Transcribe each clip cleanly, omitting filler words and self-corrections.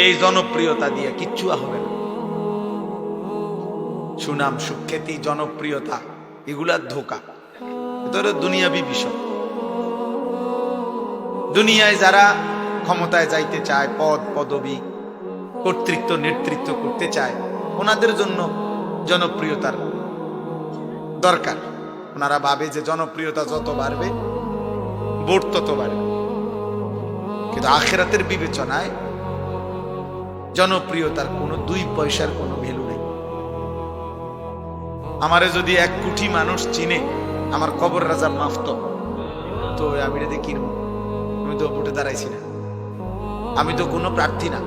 এই জনপ্রিয়তা দিয়ে কিচ্ছু হবে না। সুনাম, সুখ্যাতি, জনপ্রিয়তা এগুলার ধোঁকা, এটা দুনিয়াবি বিষয়। দুনিয়ায় যারা ক্ষমতায় যাইতে চায়, পদ পদবি, কর্তৃত্ব, নেতৃত্ব করতে চায়, ওনাদের জন্য জনপ্রিয়তার দরকার। ওনারা ভাবে যে জনপ্রিয়তা যত বাড়বে ভোট তত বাড়বে, কিন্তু আখিরাতের বিবেচনায় জনপ্রিয়তার কোনো 2 পয়সার কোনো ভ্যালু নেই। আমারে যদি 1 কোটি মানুষ চিনে, আমার কবর রাজা মাফত, তো আমি এটা কিনব? আমি তো ভোটে দাঁড়াইছি না, আমি তো কোনো প্রার্থী না,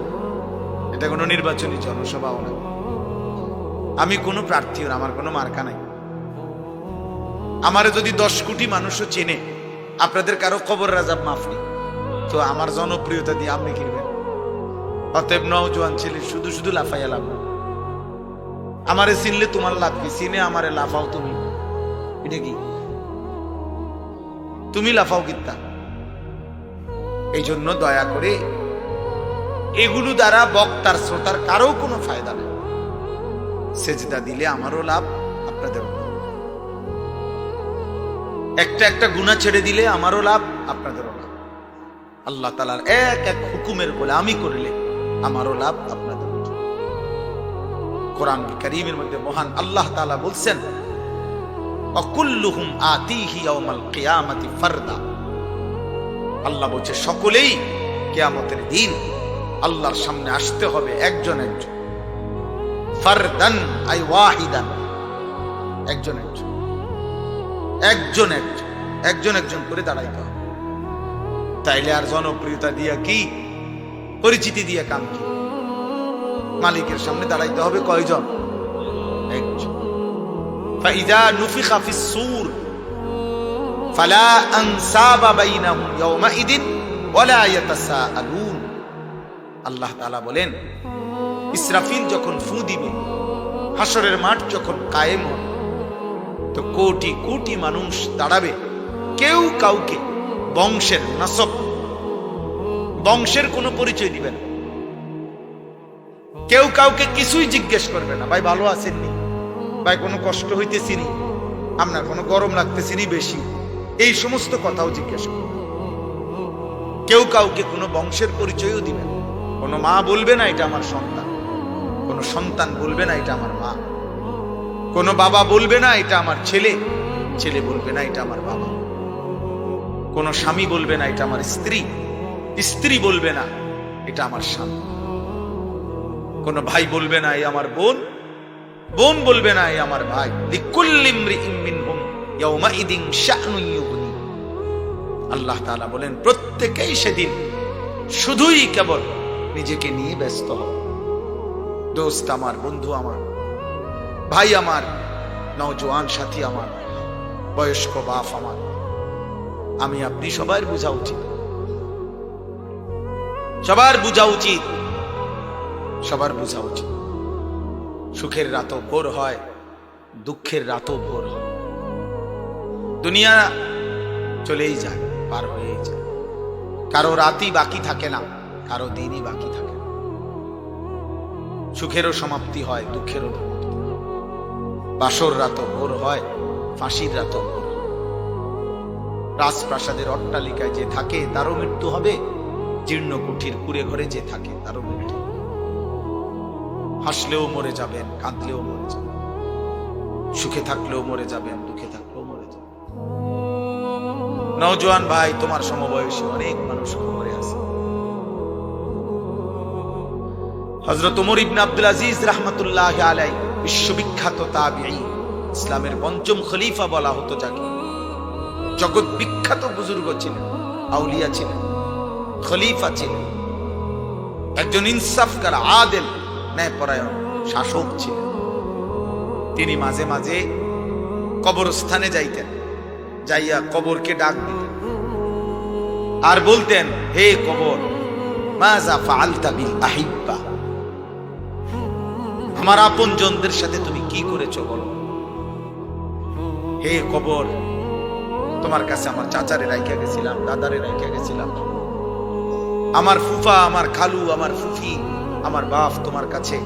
এটা কোনো নির্বাচনী জনসভাও না, আমি কোনো প্রার্থীও না, আমার কোনো মার্কা নাই। আমারে যদি 10 কোটি মানুষও চেনে, আপনাদের কারো কবর রাজাব মাফ নেই, তো আমার জনপ্রিয়তা দিয়ে আপনি কিনবেন? অতএব নওজোয়ান ছেলে, শুধু শুধু লাফাইয়া লাভ না। আমারে চিনলে তোমার লাভ কি? চিনে আমারে লাফাও তুমি, এটা কি? তুমি লাফাও কিত্তা? এই জন্য দয়া করে এগুলো দ্বারা বক্তার শ্রোতার কারো কোনো ফায়দা নেই। সেজদা দিলে আমারও লাভ, আপনাদেরও লাভ। একটা একটা গুনাহ ছেড়ে দিলে আমারও লাভ, আপনাদেরও লাভ। আল্লাহ তাআলার এক এক হুকুমের গোলামি করলে আমারও লাভ, আপনাদেরও লাভ। কোরআন কারীমের মধ্যে মহান আল্লাহ তাআলা বলছেন, ওয়াকুল্লুহুম আতিহি ইয়াউমাল কিয়ামাতি ফারদা। আল্লাহ বলছে সকলেই কিয়ামতের দিন আল্লাহর সামনে আসতে হবে একজন একজন। ফারদান আই ওয়াহিদান, একজন একজন, একজন একজন, একজন একজন করে দাঁড়াইতে হবে। তাইলে আর জনপ্রিয়তা দিয়া কি, পরিচিতি দিয়া কাম কি? মালিকের সামনে দাঁড়াইতে হবে কয়জন? একজন। ফাইযা নুফিখা ফিস সূর ফালা আনসাবা বাইনাহুম ইয়াওমাইদিন ওয়ালা ইয়াতাসাআলুন। আল্লাহ তাআলা বলেন, ইসরাফিল যখন ফু দিবে, হাসরের মাঠ যখন কায়েম হবে, তো কোটি কোটি মানুষ দাঁড়াবে, কেউ কাউকে বংশের নাসব, বংশের কোনো পরিচয় দিবে না, কেউ কাউকে কিছুই জিজ্ঞেস করবে না। ভাই ভালো আছেননি? ভাই কোনো কষ্ট হইতেছিনি? আপনার কোনো গরম লাগতেছিনি বেশি? এই সমস্ত কথাও জিজ্ঞেস করবে। কেউ কাউকে কোনো বংশের পরিচয়ও দিবে না। কোনো মা বলবে না এটা আমার সন্তান, কোনো সন্তান বলবে না এটা আমার মা, কোনো বাবা বলবে না এটা আমার ছেলে, ছেলে বলবে না এটা আমার বাবা, কোনো স্বামী বলবে না এটা আমার স্ত্রী, স্ত্রী বলবে না এটা আমার স্বামী, কোনো ভাই বলবে না এই আমার বোন, বোন বলবে না এই আমার ভাই। লিকুল্লি ইমরিইম মিনহুম ইয়াওমাইদিন শা'নুন ইউগনি। আল্লাহ তাআলা বলেন, প্রত্যেকেই সেদিন শুধুই কেবল নিজেকে নিয়ে ব্যস্ত হবে। দোস্ত আমার, বন্ধু আমার, ভাই আমার, নওজোয়ান সাথী আমার, বয়স্ক বাপ আমার, আমি আপনি সবার বোঝা উচিত, সবার বোঝা উচিত, সবার বোঝা উচিত। সুখের রাতও ভোর হয়, দুঃখের রাতও ভোর হয়। দুনিয়া চলেই যায়, পার হয়েই যায়। কারো রাতই বাকি থাকে না, কারো দিনই বাকি থাকে না। সুখেরও সমাপ্তি হয়, দুঃখেরও সমাপ্তি হয়। বাসর রাতও ভোর হয়, ফাঁসির রাতও ভোর হয়। রাজপ্রাসাদের অট্টালিকায় যে থাকে তারও মৃত্যু হবে, জীর্ণ কুঠির কুঁড়ে ঘরে যে থাকে তারও মৃত্যু। হাসলেও মরে যাবেন, কাঁদলেও মরে যাবেন, সুখে থাকলেও মরে যাবেন, দুঃখে থাকলেও মরে যাবেন। নওজোয়ান ভাই, তোমার সমবয়সী অনেক মানুষ মরে আছে। হযরত ওমর ইবনে আব্দুল আজিজ রাহমাতুল্লাহি আলাইহি, বিশ্ববিখ্যাত তাবিঈ, ইসলামের ৫ম খলিফা বলা হতো যাকে, জগৎ বিখ্যাত বুজুর্গ ছিলেন, আউলিয়া ছিলেন, খলিফা ছিলেন, একজন ইনসাফকার, আদেল, ন্যায়পরায়ণ শাসক ছিলেন। তিনি মাঝে মাঝে কবরস্থানে যাইতেন, যাইয়া কবরকে ডাক দিতেন আর বলতেন, হে কবর, মাযা ফাআলতা বিল আহিব্বা, আমার আপনজনদের সাথে তুমি কি করেছো বলো। হে কবর, তোমার কাছে আমার চাচারে রাইখা গেছিলাম, দাদারে রাইখা গেছিলাম, আমার ফুফা, আমার খালু, আমার ফুফি, আমার বাপ তোমার কাছে,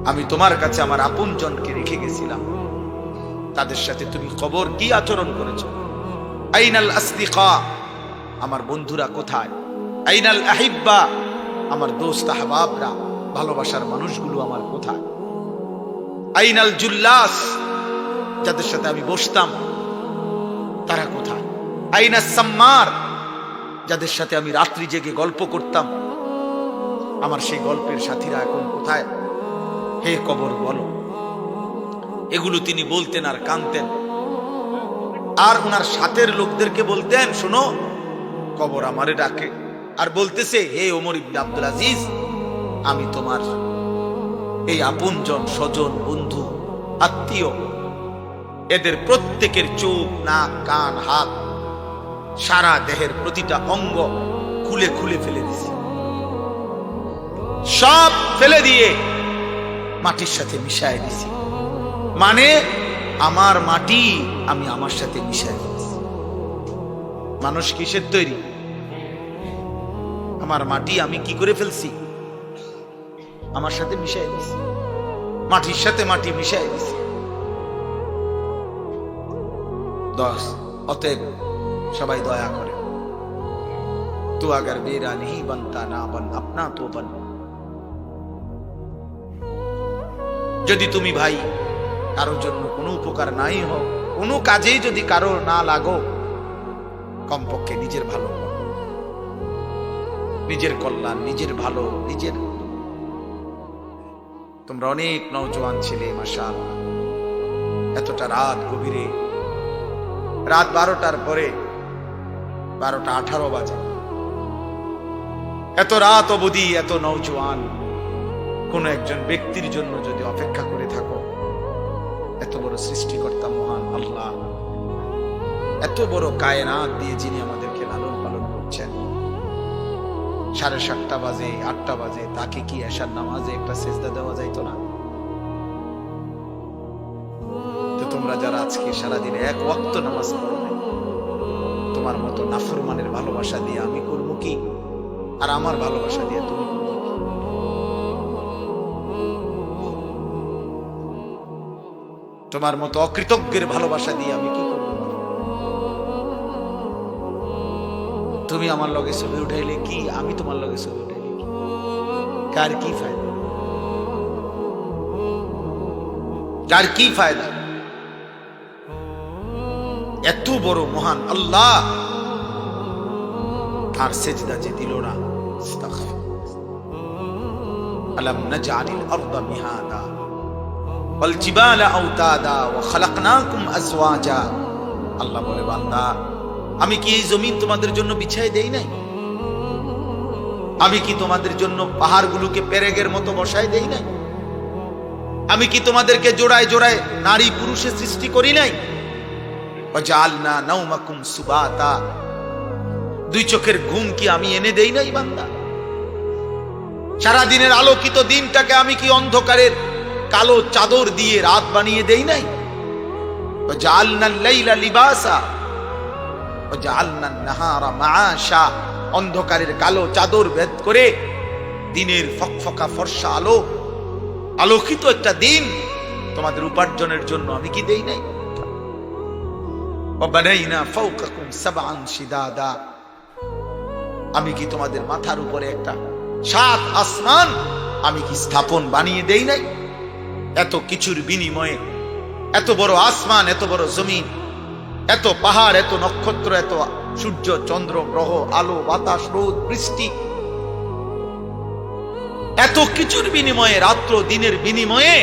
আমি তোমার কাছে আমার আপনজনকে রেখে গেছিলাম, তাদের সাথে তুমি খবর কি আচরণ করেছো? আইনাল আসদিকা, আমার বন্ধুরা কোথায়? আইনাল আহিব্বা, আমার দোস্ত আহবাবরা, ভালোবাসার মানুষগুলো আমার কোথায়? আইনাল জুল্লাস, যাদের সাথে আমি বসতাম তারা কোথায়? আইনাস সাম্মার, যাদের সাথে আমি রাত্রি জেগে গল্প করতাম, আমার সেই গল্পের সাথীরা এখন কোথায়? হে কবর বলো। এগুলো তিনি বলতেন আর কাঁদতেন। আর ওনার সাথের লোকদেরকে বলতেন, শোনো কবর আমারে ডাকে, আর বলতেছে, হে ওমর ইবনে আব্দুল আজিজ, আমি তোমার এই আপনজন, স্বজন, বন্ধু, আত্মীয়, এদের প্রত্যেকের চোখ, নাক, কান, হাত, সারা দেহের প্রতিটা অঙ্গ খুলে খুলে ফেলে দিছি, সব ফেলে দিয়ে মাটির সাথে মিশায় দিছি। মানে আমার মাটি আমি আমার সাথে মিশায় দিছি। মানুষ কিসের তৈরি? আমার মাটি আমি কি করে ফেলছি? আমার সাথে মিশায় দিছি, মাটির সাথে মাটি মিশায় দিছি। অতএব সবাই দয়া করে, তু আগার মেরা नहीं बनता ना बन अपना तो बन। যদি তুমি ভাই কারোর জন্য কোনো উপকার নাই হও, কোনো কাজেই যদি কারো না লাগো, কমপক্ষে নিজের ভালো, নিজের কল্যাণ, নিজের ভালো, নিজের। তোমরা অনেক নওজোয়ান ছেলে, মাশাআল্লাহ, এতটা রাত গভীরে, রাত 12টার পরে, 12:18 বাজে, এত রাত অবধি এত নওজোয়ান কোন একজন ব্যক্তির জন্য যদি অপেক্ষা করে থাকো, এত বড় সৃষ্টিকর্তা মহান আল্লাহ, এত বড় কায়নাত দিয়ে যিনি আমাদেরকে লালন পালন করছেন, 7:30 বাজে, 8টা বাজে, তাকে কি এশার নামাজে একটা সেজদা দেওয়া যাইতো না? তো তোমরা যারা আজকে সারাদিন এক ওয়াক্ত নামাজ পড়ো না, তোমার মতো নাফরমানের ভালোবাসা দিয়ে আমি করবো কি, আর আমার ভালোবাসা দিয়ে তুমি করবো কি? তোমার মতো অকৃতজ্ঞের ভালোবাসা দিয়ে আমি কি করবো? তুমি আমার লগে ছবি উঠাইলে কি, আমি তোমার লগে ছবি উঠাইলে কি, কার কি ফায়দা? কার কি ফায়দা? এত বড় মহান আল্লাহ তার সেজদা যে দিল না, আলাম নাজআলিল আরদা মিহাদা ওয়াল জিবালা আওতাদা ওয়া খালাকনাকুম আজওয়াজা। আল্লাহ বলে, বান্দা আমি কি এই জমিন তোমাদের জন্য বিছাই দেই নাই? আমি কি তোমাদের জন্য পাহাড়গুলোকে পেরেকের মতো বসাই দেই নাই? আমি কি তোমাদেরকে জোড়ায় জোড়ায় নারী পুরুষে সৃষ্টি করি নাই? ওয়াজআলনা নাওমাকুম সুবাতা, দুই চোখের ঘুম কি আমি এনে দেই নাই বান্দা? সারা দিনের আলোকিত দিনটাকে আমি কি অন্ধকারের কালো চাদর দিয়ে রাত বানিয়ে দেই নাই? ওয়াজআলনাল লাইলা লিবাসা ওয়াজআলনান নাহারা মাআশা, অন্ধকারের কালো চাদর ভেদ করে দিনের ফকফকা ফর্সা আলো, আলোকিত একটা দিন তোমাদের উপার্জনের জন্য আমি কি দেই নাই? ওয়াবানাইনা ফাওকাকুম সাবআন শিদাদা, আমি কি তোমাদের মাথার উপরে একটা 7 আসমান আমি কি স্থাপন বানিয়ে দেই নাই? এত কিছুর বিনিময়ে, এত বড় আসমান, এত বড় জমিন, এত পাহাড়, এত নক্ষত্র, এত সূর্য, চন্দ্র, গ্রহ, আলো, বাতাস, রোদ, বৃষ্টি, এত কিছুর বিনিময়ে, রাত্র দিনের বিনিময়ে,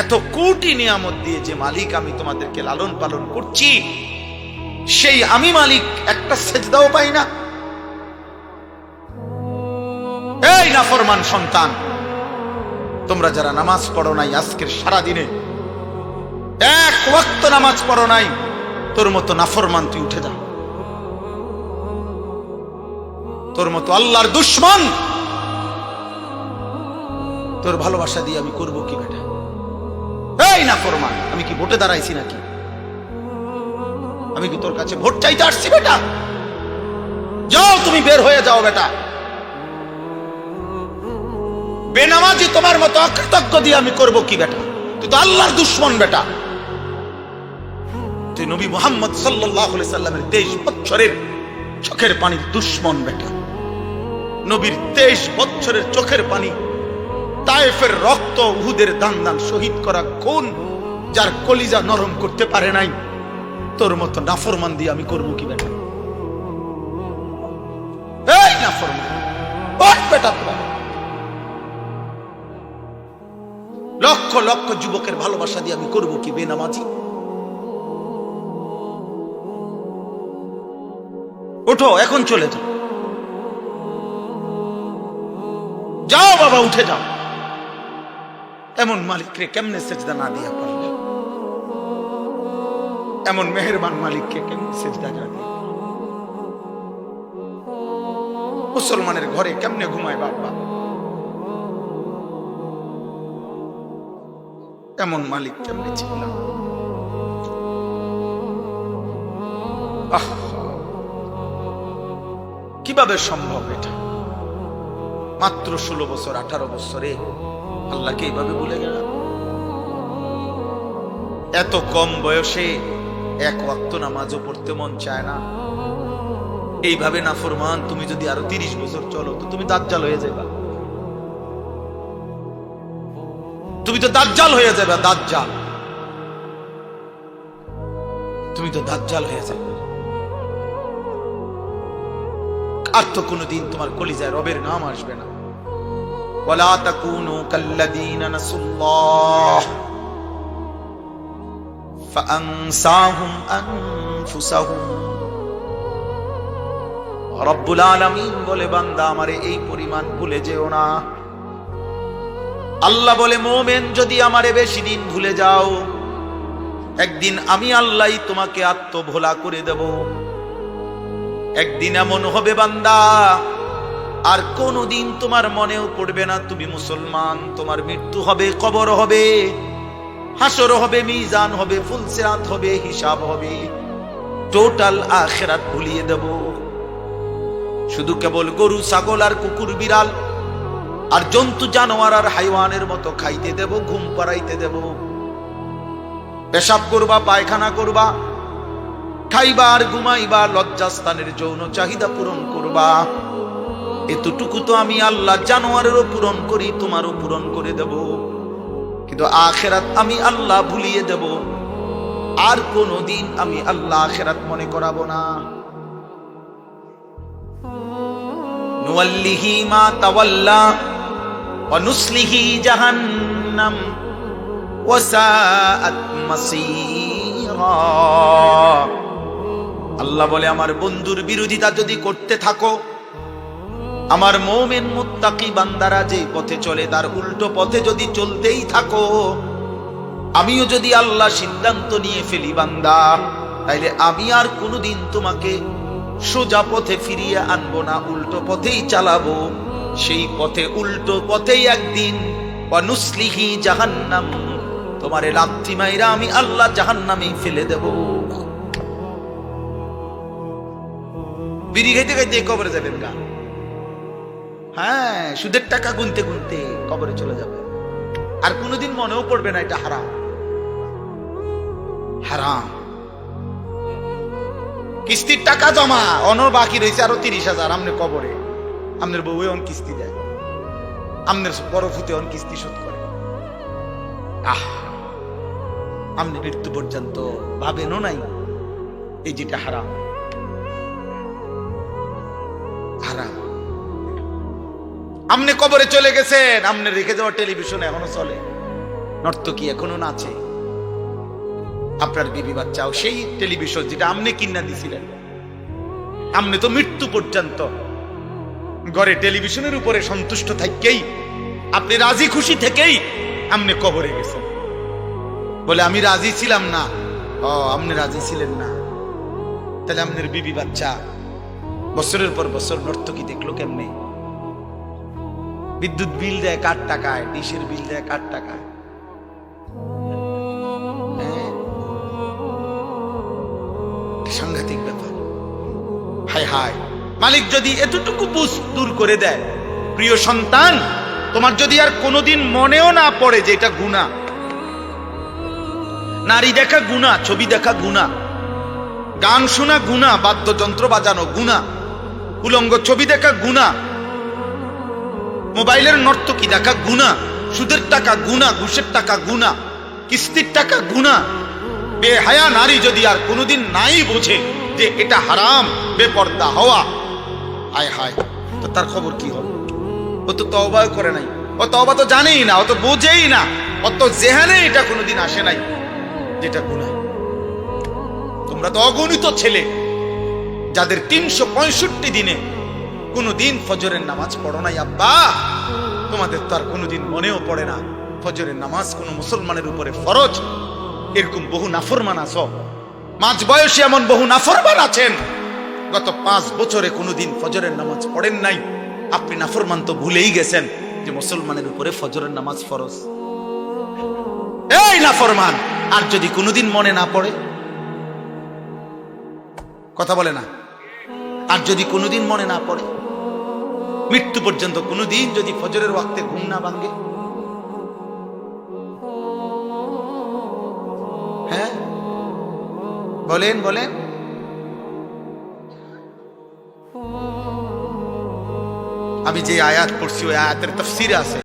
এত কোটি নিয়ামত দিয়ে যে মালিক আমি তোমাদেরকে লালন পালন করছি, সেই আমি মালিক একটা সেজদাও পাই না? এই নাফরমান সন্তান, তোমরা যারা নামাজ পড়ো নাই আজকের সারা দিনে, এক ওয়াক্ত নামাজ পড়ো নাই, তোর মতো নাফরমান তুই উঠে যা। তোর মতো আল্লাহর দুশমন, তোর ভালোবাসা দিয়ে আমি করব কি বেটা? এই নাফরমান, আমি কি ভোটে দাঁড়াইছি নাকি? আমি কি তোর কাছে ভোট চাইতে আসছি বেটা? যাও তুমি বের হয়ে যাও বেটা। বেনামাজি তোমার মতো অকৃতজ্ঞ দিয়ে আমি করব কি বেটা? তুই তো আল্লাহর দুশমন বেটা। তুই নবী মুহাম্মদ সাল্লাল্লাহু আলাইহি সাল্লামের 23 বছরের চোখের পানির দুশমন বেটা। নবীর 23 বছরের চোখের পানি, তায়েফের রক্ত, উহুদের দান দান শহীদ করা কোন যার কলিজা নরম করতে পারে নাই, তোর মতো নাফরমান দিয়ে আমি করব কি বেটা? এই নাফরমান ওঠ বেটা তোরা। লক্ষ লক্ষ যুবকের ভালোবাসা দিয়ে আমি করব কি বেনামাজি? ওঠো, এখন চলে যাও, যাও বাবা, উঠে যাও। এমন মালিককে কেমনে সেজদা না দিয়া পারলে? এমন মেহেরবান মালিককে কেমনে সেজদা না দিয়া? মুসলমানের ঘরে কেমনে ঘুমায় বাবা? এমন মালিক কেমনে ছিলাম? কিভাবে সম্ভব এটা? মাত্র 16 বছর 18 বছরে আল্লাহকে এইভাবে ভুলে গেলাম। এত কম বয়সে এক ওয়াক্ত নামাজও পড়তে মন চায় না। এইভাবে নাফরমান তুমি যদি আরো 30 বছর চলো তো তুমি দাজ্জাল হয়ে যাবে। তুমি তো দাজ্জাল হয়ে যাবে, দাজ্জাল। তুমি তো দাজ্জাল হয়ে যাবে। আর তো কোনোদিন তোমার কলিজায় রবের নাম আসবে না। ওয়ালা তাকুনু কাল্লাযীনা নাসুল্লাহ ফাআনসাহুম আনফুসাহুম। রব্বুল আলামিন বলে, বান্দা আমারে এই পরিমাণ ভুলে যেও না। আল্লাহ বলে, মুমিন যদি আমারে বেশি দিন ভুলে যাও, একদিন আমি আল্লাহই তোমাকে আত্মভোলা করে দেব। একদিন এমন হবে বান্দা, আর কোনদিন তোমার মনেও পড়বে না তুমি মুসলমান। তোমার মৃত্যু হবে, কবর হবে, হাসর হবে, মিজান হবে, ফুলসিরাত হবে, হিসাব হবে, টোটাল আখিরাত ভুলিয়ে দেব। শুধু কেবল গরু, ছাগল আর কুকুর, বিড়াল আর জন্তু জানোয়ার আর হাইওয়ানের মতো খাইতে দেব, ঘুম পাড়াইতে দেব, পেশাব করবা, পায়খানা করবা, খাইবা আর ঘুমাইবা, লজ্জাস্থানের যৌন চাহিদা পূরণ করবা। এতটুকু তো আমি আল্লাহ জানোয়ারেরও পূরণ করি, তোমারও পূরণ করে দেব। কিন্তু আখিরাত আমি আল্লাহ ভুলিয়ে দেব। আর কোনদিন আমি আল্লাহ আখিরাত মনে করাবো না। নুওয়াল্লিহি মা তাওয়াল্লা ওয়া নুসলিহি জাহান্নাম ওয়া সাআত মাসীরা। আল্লাহ বলে, আমার বন্ধুর বিরোধিতা যদি করতে থাকো, আমার মুমিন মুত্তাকি বান্দারা যে পথে চলে তার উল্টো পথে যদি চলতেই থাকো, আমিও যদি আল্লাহ সিদ্ধান্ত নিয়ে ফেলি বান্দা, তাইলে আমি আর কোনোদিন তোমাকে সোজা পথে ফিরিয়ে আনবো না, উল্টো পথেই চালাবো। সেই পথে, উল্টো পথেই একদিন ওয়া নুসলিহি জাহান্নাম, তোমারে লাথি মাইরা আমি আল্লাহ জাহান্নামেই ফেলে দেব। বিড়ি খাইতে খাইতে কবরে যাবেন গা। হ্যাঁ, সুদের টাকা গুনতে গুনতে কবরে চলে যাবে। আর কোনোদিন মনেও পড়বে না এটা হারাম। হারাম। কিস্তির টাকা জমা, অনর বাকি রয়েছে আরো 30,000, আমনে কবরে। আমনের বউ অন কিস্তি দেয়, আমনের বড় ফুতে অন কিস্তি শোধ করে। আমনে মৃত্যু পর্যন্ত ভাবেনও নাই এই যেটা হারাম। হারাম। আমনে কবরে চলে গেছেন, আমনে রেখে যাওয়া টেলিভিশন এখনো চলে, নর্তকী এখনো নাচে, আপনার বিবি বাচ্চাও সেই টেলিভিশন যেটা আমনে কিনা দিছিলেন। আমনে তো মৃত্যু পর্যন্ত ঘরে টেলিভিশনের উপরে সন্তুষ্ট থাকেই, আপনি রাজি খুশি থেকেই আমনে কবরে গেছেন। বলে আমি রাজি ছিলাম না। আপনি রাজি ছিলেন না, তাহলে আপনার বিবি বাচ্চা বছরের পর বছর নর্তকী দেখলো কেমনে? বিদ্যুৎ বিল দেয় কার টাকায়, ডিশের বিল দেয় কার টাকায়? সাংঘাতিক ব্যাপার। হায় হায়, মালিক যদি এতটুকু বুঝ দূর করে দেয়, প্রিয় সন্তান তোমার যদি আর কোনোদিন মনেও না পড়ে যে এটা গুনাহ, নারী দেখা গুনাহ, ছবি দেখা গুনাহ, গান শোনা গুনাহ, বাদ্যযন্ত্র বাজানো গুনাহ, উলঙ্গ ছবি দেখা গুনাহ, মোবাইলের নর্তকী দেখা গুনাহ, সুদের টাকা গুনাহ, ঘুষের টাকা গুনাহ, কিস্তির টাকা গুনাহ। বেহায়া নারী যদি আর কোনোদিন নাই বোঝে যে এটা হারাম, বেপর্দা হওয়া, হায় হায়, তো তার খবর কি হবে? ও তো তওবা করে নাই, ও তওবা তো জানেই না, ও তো বোঝেই না, ও তো জেহানে এটা কোনোদিন আসে নাই যেটা গুনাহ। তোমরা তো অগণিত ছেলে যাদের 365 দিনে কোনোদিন ফজরের নামাজ পড়ো নাই আব্বা। তোমাদের তো আর কোনোদিন মনেও পড়ে না ফজরের নামাজ কোনো মুসলমানের উপরে ফরজ। এরকম বহু নাফরমান আছো, মাঝ বয়সে এমন বহু নাফরমান আছেন গত 5 বছরে কোনোদিন ফজরের নামাজ পড়েন নাই। আপনি নাফরমান তো ভুলেই গেছেন যে মুসলমানের উপরে ফজরের নামাজ ফরজ। এই নাফরমান, আর যদি কোনোদিন মনে না পড়ে, কথা বলে না, আর যদি কোনোদিন মনে না পড়ে, মৃত্যু পর্যন্ত কোনোদিন যদি ফজরের ওয়াক্তে ঘুম না ভাঙে, হ্যাঁ বলেন বলেন। আমি যে আয়াত পড়ছি ওই আয়াতের তাফসীরে আছে